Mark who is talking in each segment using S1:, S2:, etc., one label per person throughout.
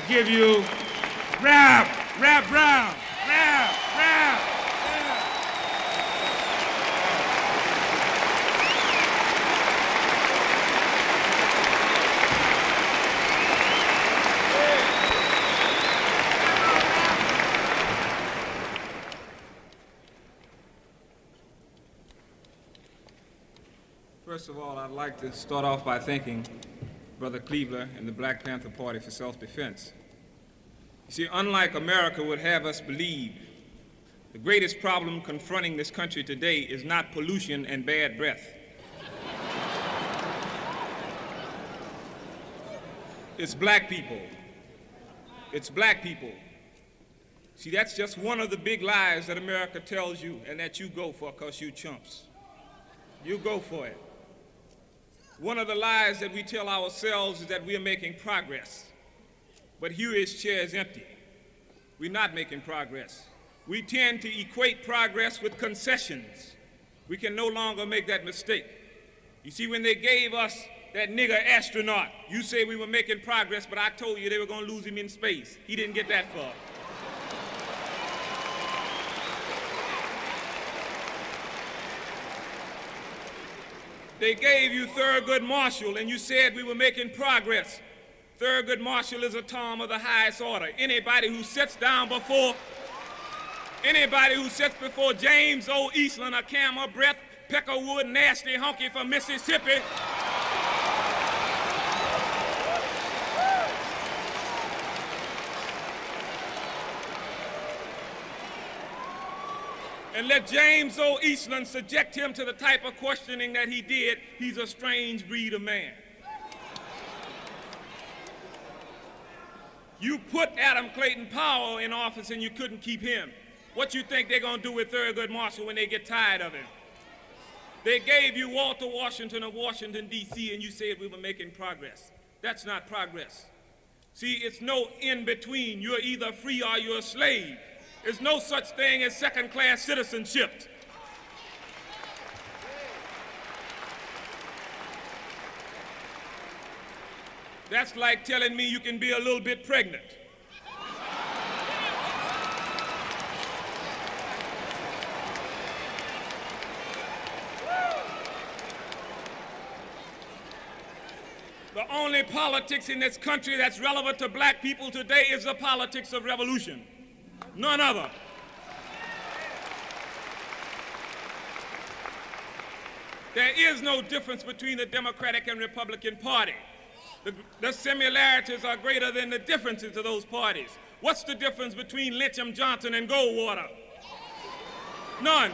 S1: give you Rap Brown, Rap. First of all, I'd like to start off by thanking Brother Cleaver and the Black Panther Party for self-defense. You see, unlike America would have us believe, the greatest problem confronting this country today is not pollution and bad breath. It's black people. It's black people. See, that's just one of the big lies that America tells you and that you go for because you chumps. You go for it. One of the lies that we tell ourselves is that we are making progress. But Huey's chair is empty. We're not making progress. We tend to equate progress with concessions. We can no longer make that mistake. You see, when they gave us that nigger astronaut, you say we were making progress, but I told you they were going to lose him in space. He didn't get that far. They gave you Thurgood Marshall, and you said we were making progress. Thurgood Marshall is a Tom of the highest order. Anybody who sits before James O. Eastland, a camel breath, Peckerwood, nasty hunky from Mississippi, and let James O. Eastland subject him to the type of questioning that he did, he's a strange breed of man. You put Adam Clayton Powell in office and you couldn't keep him. What you think they're going to do with Thurgood Marshall when they get tired of him? They gave you Walter Washington of Washington, D.C., and you said we were making progress. That's not progress. See, it's no in between. You're either free or you're a slave. There's no such thing as second-class citizenship. That's like telling me you can be a little bit pregnant. The only politics in this country that's relevant to black people today is the politics of revolution. None other. There is no difference between the Democratic and Republican Party. The similarities are greater than the differences of those parties. What's the difference between Lyndon Johnson and Goldwater? None.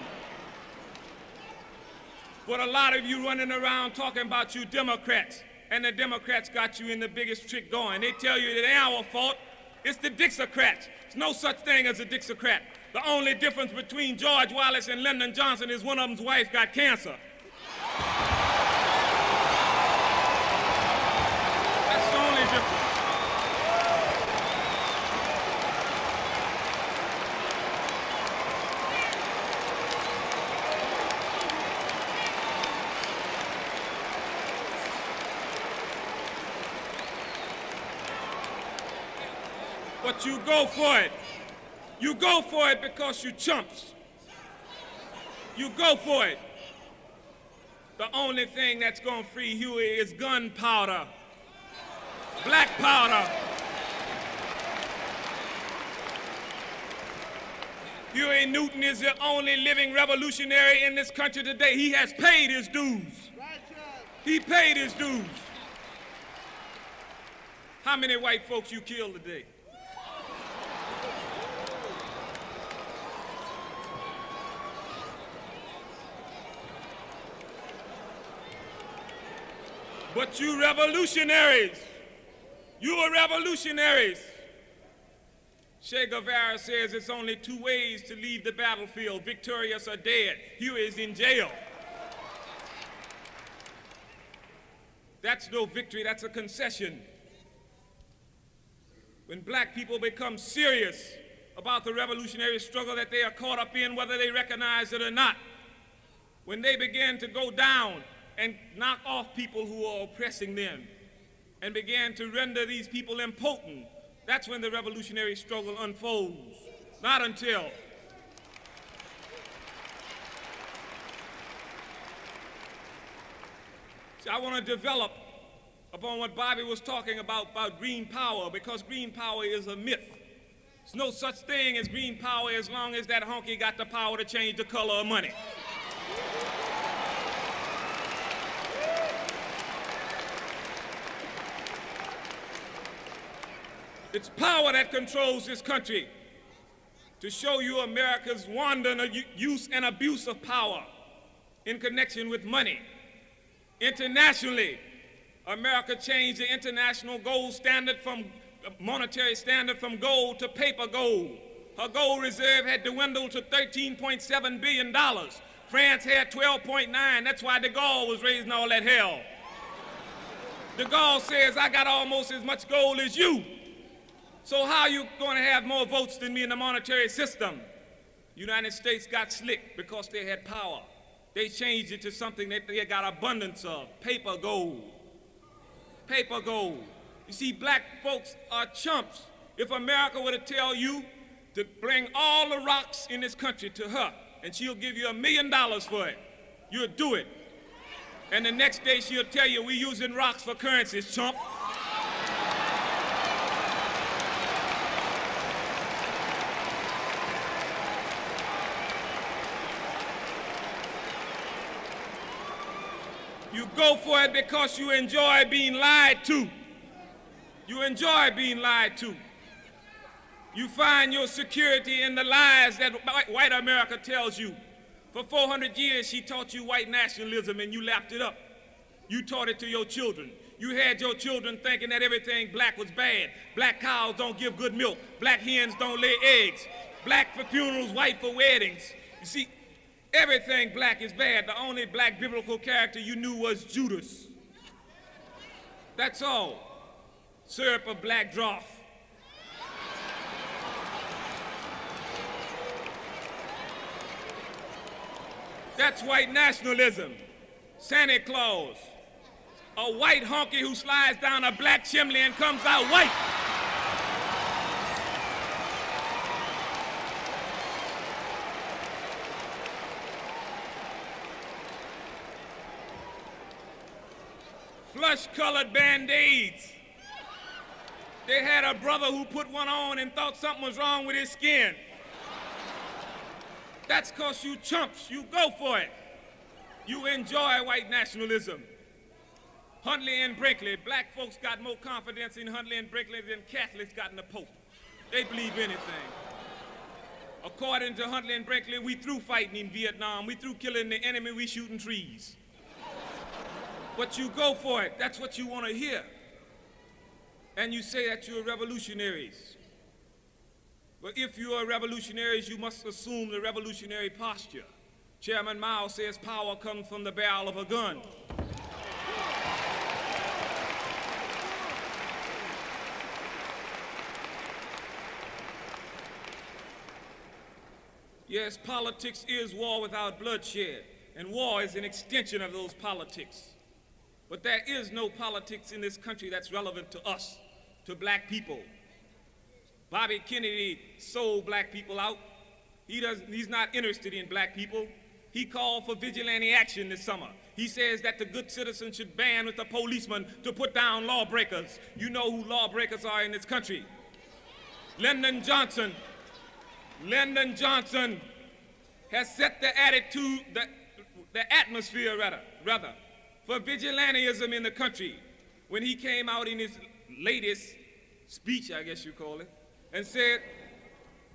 S1: But a lot of you running around talking about you Democrats, and the Democrats got you in the biggest trick going. They tell you that it ain't our fault. It's the Dixiecrats. There's no such thing as a Dixiecrat. The only difference between George Wallace and Lyndon Johnson is one of them's wife got cancer. That's the only difference. But you go for it. You go for it because you chumps. You go for it. The only thing that's going to free Huey is gunpowder, black powder. Huey Newton is the only living revolutionary in this country today. He has paid his dues. He paid his dues. How many white folks you killed today? But you revolutionaries, you are revolutionaries. Che Guevara says it's only two ways to leave the battlefield, victorious or dead. Huey is in jail. That's no victory, that's a concession. When black people become serious about the revolutionary struggle that they are caught up in, whether they recognize it or not, when they begin to go down and knock off people who are oppressing them and began to render these people impotent, That's when the revolutionary struggle unfolds, not until. See, I want to develop upon what Bobby was talking about green power, because green power is a myth. There's no such thing as green power as long as that honky got the power to change the color of money. It's power that controls this country. To show you America's wandering use and abuse of power in connection with money. Internationally, America changed the international gold standard from monetary standard from gold to paper gold. Her gold reserve had dwindled to $13.7 billion. France had 12.9. That's why de Gaulle was raising all that hell. De Gaulle says, I got almost as much gold as you. So how are you going to have more votes than me in the monetary system? United States got slick because they had power. They changed it to something that they got abundance of, paper gold. Paper gold. You see, black folks are chumps. If America were to tell you to bring all the rocks in this country to her, and she'll give you $1 million for it, you'll do it. And the next day she'll tell you, we're using rocks for currencies, chump. You go for it because you enjoy being lied to. You enjoy being lied to. You find your security in the lies that white America tells you. For 400 years, she taught you white nationalism and you lapped it up. You taught it to your children. You had your children thinking that everything black was bad. Black cows don't give good milk. Black hens don't lay eggs. Black for funerals, white for weddings. You see, everything black is bad. The only black biblical character you knew was Judas. That's all. Syrup of black drought. That's white nationalism. Santa Claus. A white honky who slides down a black chimney and comes out white. Flush-colored Band-Aids. They had a brother who put one on and thought something was wrong with his skin. That's because you chumps, you go for it. You enjoy white nationalism. Huntley and Brinkley, black folks got more confidence in Huntley and Brinkley than Catholics got in the Pope. They believe anything. According to Huntley and Brinkley, we through fighting in Vietnam. We through killing the enemy, we shooting trees. But you go for it. That's what you want to hear. And you say that you're revolutionaries. But if you are revolutionaries, you must assume the revolutionary posture. Chairman Mao says power comes from the barrel of a gun. Yes, politics is war without bloodshed, and war is an extension of those politics. But there is no politics in this country that's relevant to us, to black people. Bobby Kennedy sold black people out. He's not interested in black people. He called for vigilante action this summer. He says that the good citizens should band with the policemen to put down lawbreakers. You know who lawbreakers are in this country. Lyndon Johnson has set the attitude, the atmosphere rather, for vigilantism in the country when he came out in his latest speech, I guess you call it, and said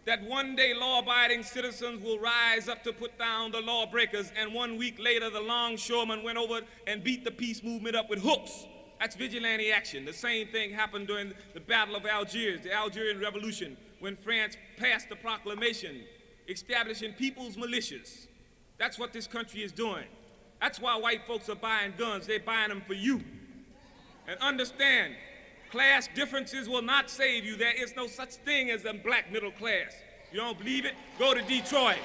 S1: that one day law-abiding citizens will rise up to put down the lawbreakers, and 1 week later the longshoremen went over and beat the peace movement up with hooks. That's vigilante action. The same thing happened during the Battle of Algiers, the Algerian Revolution, when France passed the proclamation establishing people's militias. That's what this country is doing. That's why white folks are buying guns. They're buying them for you. And understand, class differences will not save you. There is no such thing as a black middle class. You don't believe it? Go to Detroit.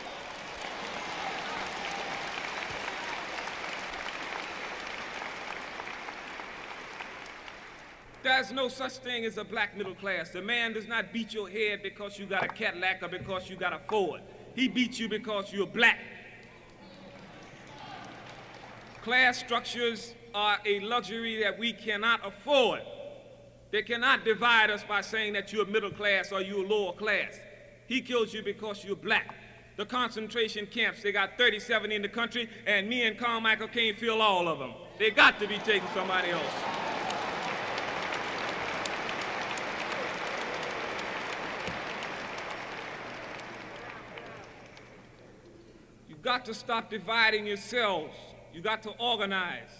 S1: There's no such thing as a black middle class. The man does not beat your head because you got a Cadillac or because you got a Ford. He beats you because you're black. Class structures are a luxury that we cannot afford. They cannot divide us by saying that you're middle class or you're lower class. He kills you because you're black. The concentration camps, they got 37 in the country, and me and Carmichael can't fill all of them. They got to be taking somebody else. You've got to stop dividing yourselves. You got to organize.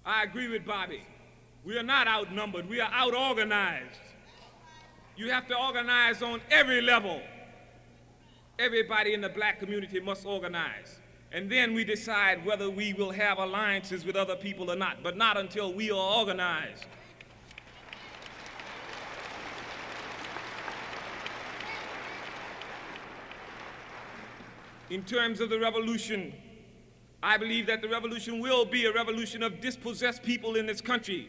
S1: I agree with Bobby. We are not outnumbered. We are out-organized. You have to organize on every level. Everybody in the black community must organize. And then we decide whether we will have alliances with other people or not, but not until we are organized. In terms of the revolution, I believe that the revolution will be a revolution of dispossessed people in this country.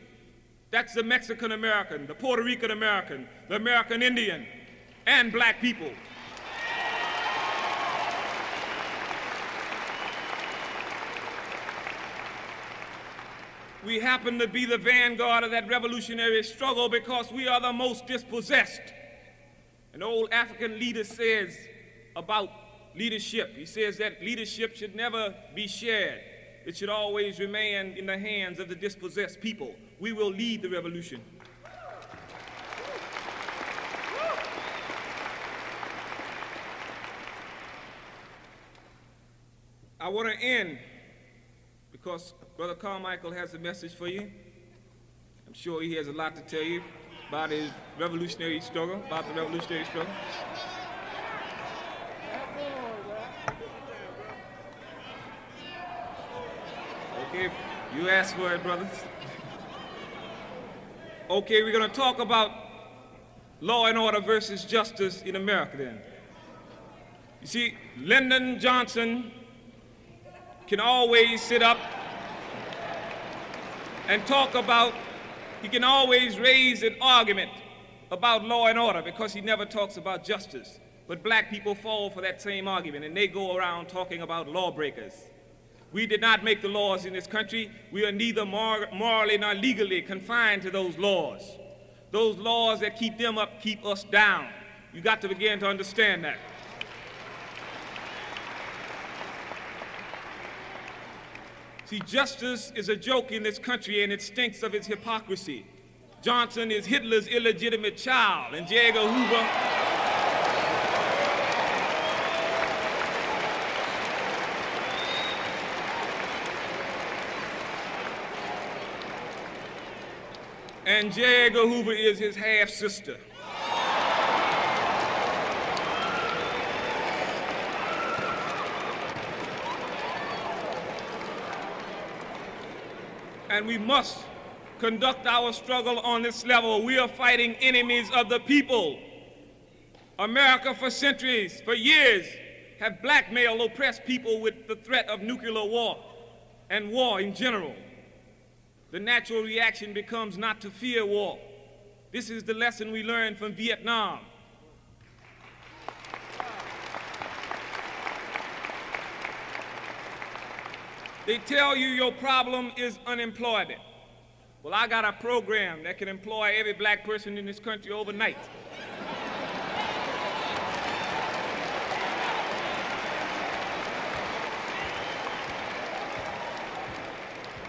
S1: That's the Mexican American, the Puerto Rican American, the American Indian, and black people. We happen to be the vanguard of that revolutionary struggle because we are the most dispossessed. An old African leader says about leadership, he says that leadership should never be shared. It should always remain in the hands of the dispossessed people. We will lead the revolution. I want to end because Brother Carmichael has a message for you. I'm sure he has a lot to tell you about his revolutionary struggle, about the revolutionary struggle. Okay, you asked for it, brothers. Okay, we're going to talk about law and order versus justice in America then. You see, Lyndon Johnson can always sit up and talk about, he can always raise an argument about law and order because he never talks about justice. But black people fall for that same argument and they go around talking about lawbreakers. We did not make the laws in this country. We are neither morally nor legally confined to those laws. Those laws that keep them up keep us down. You got to begin to understand that. See, justice is a joke in this country and it stinks of its hypocrisy. Johnson is Hitler's illegitimate child and J. Edgar Hoover is his half-sister. And we must conduct our struggle on this level. We are fighting enemies of the people. America for centuries, for years, have blackmailed oppressed people with the threat of nuclear war and war in general. The natural reaction becomes not to fear war. This is the lesson we learned from Vietnam. They tell you your problem is unemployment. Well, I got a program that can employ every black person in this country overnight.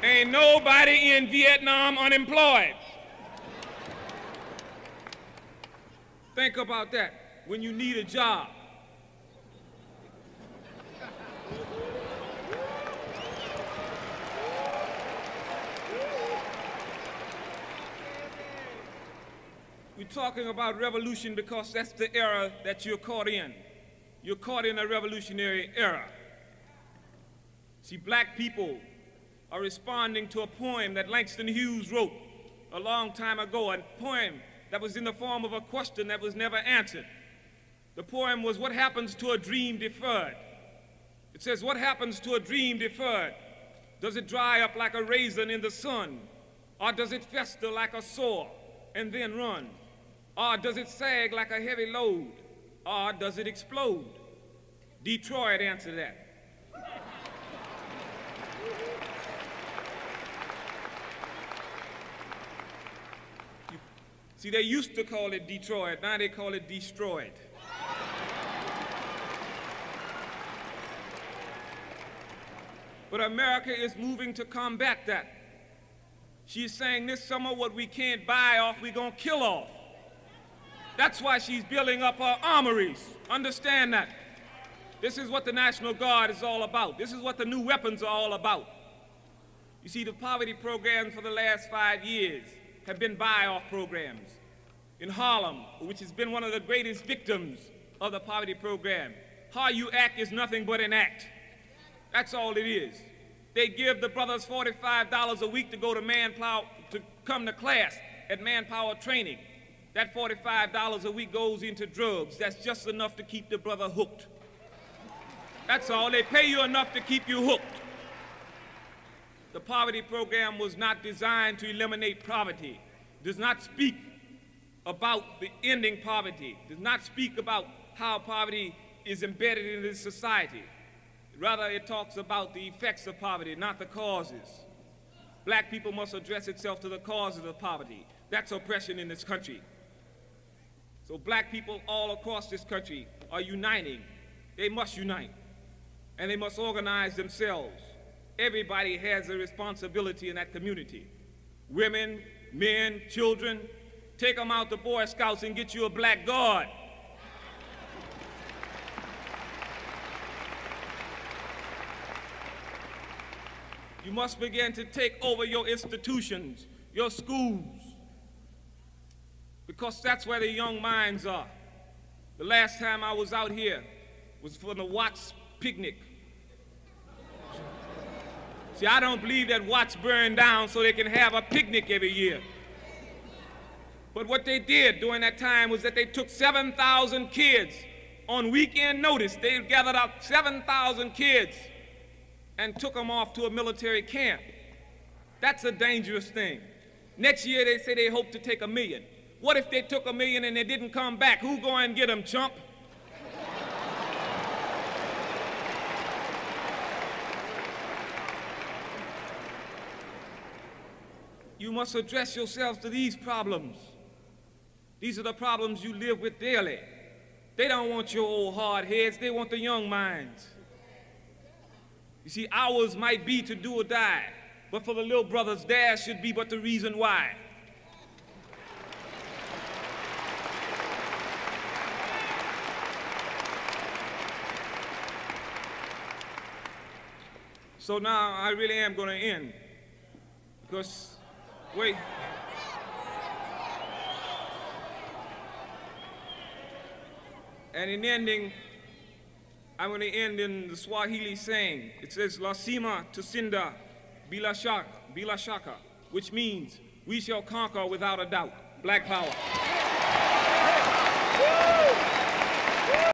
S1: Ain't nobody in Vietnam unemployed. Think about that when you need a job. We're talking about revolution because that's the era that you're caught in. You're caught in a revolutionary era. See, black people are responding to a poem that Langston Hughes wrote a long time ago, a poem that was in the form of a question that was never answered. The poem was, "What happens to a dream deferred?" It says, "What happens to a dream deferred? Does it dry up like a raisin in the sun? Or does it fester like a sore and then run? Or does it sag like a heavy load? Or does it explode? Detroit, answer that. See, they used to call it Detroit, now they call it destroyed. But America is moving to combat that. She's saying this summer what we can't buy off, we're gonna kill off. That's why she's building up her armories. Understand that. This is what the National Guard is all about. This is what the new weapons are all about. You see, the poverty programs for the last 5 years have been buy-off programs. In Harlem, which has been one of the greatest victims of the poverty program, how you act is nothing but an act. That's all it is. They give the brothers $45 a week to go to manpower, to come to class at manpower training. That $45 a week goes into drugs. That's just enough to keep the brother hooked. That's all. They pay you enough to keep you hooked. The poverty program was not designed to eliminate poverty. It does not speak about the ending poverty. It does not speak about how poverty is embedded in this society. Rather, it talks about the effects of poverty, not the causes. Black people must address itself to the causes of poverty. That's oppression in this country. So black people all across this country are uniting. They must unite, and they must organize themselves. Everybody has a responsibility in that community. Women, men, children, take them out to Boy Scouts and get you a black guard. You must begin to take over your institutions, your schools, because that's where the young minds are. The last time I was out here was for the Watts picnic. See, I don't believe that Watts burned down so they can have a picnic every year. But what they did during that time was that they took 7,000 kids on weekend notice. They gathered up 7,000 kids and took them off to a military camp. That's a dangerous thing. Next year they say they hope to take 1 million. What if they took 1 million and they didn't come back? Who go and get them, chump? You must address yourselves to these problems. These are the problems you live with daily. They don't want your old hard heads, they want the young minds. You see, ours might be to do or die, but for the little brothers, theirs should be but the reason why. So now I really am going to end, because, wait. And in ending, I'm going to end in the Swahili saying. It says, Lasima tusinda bila shaka, which means we shall conquer without a doubt. Black power.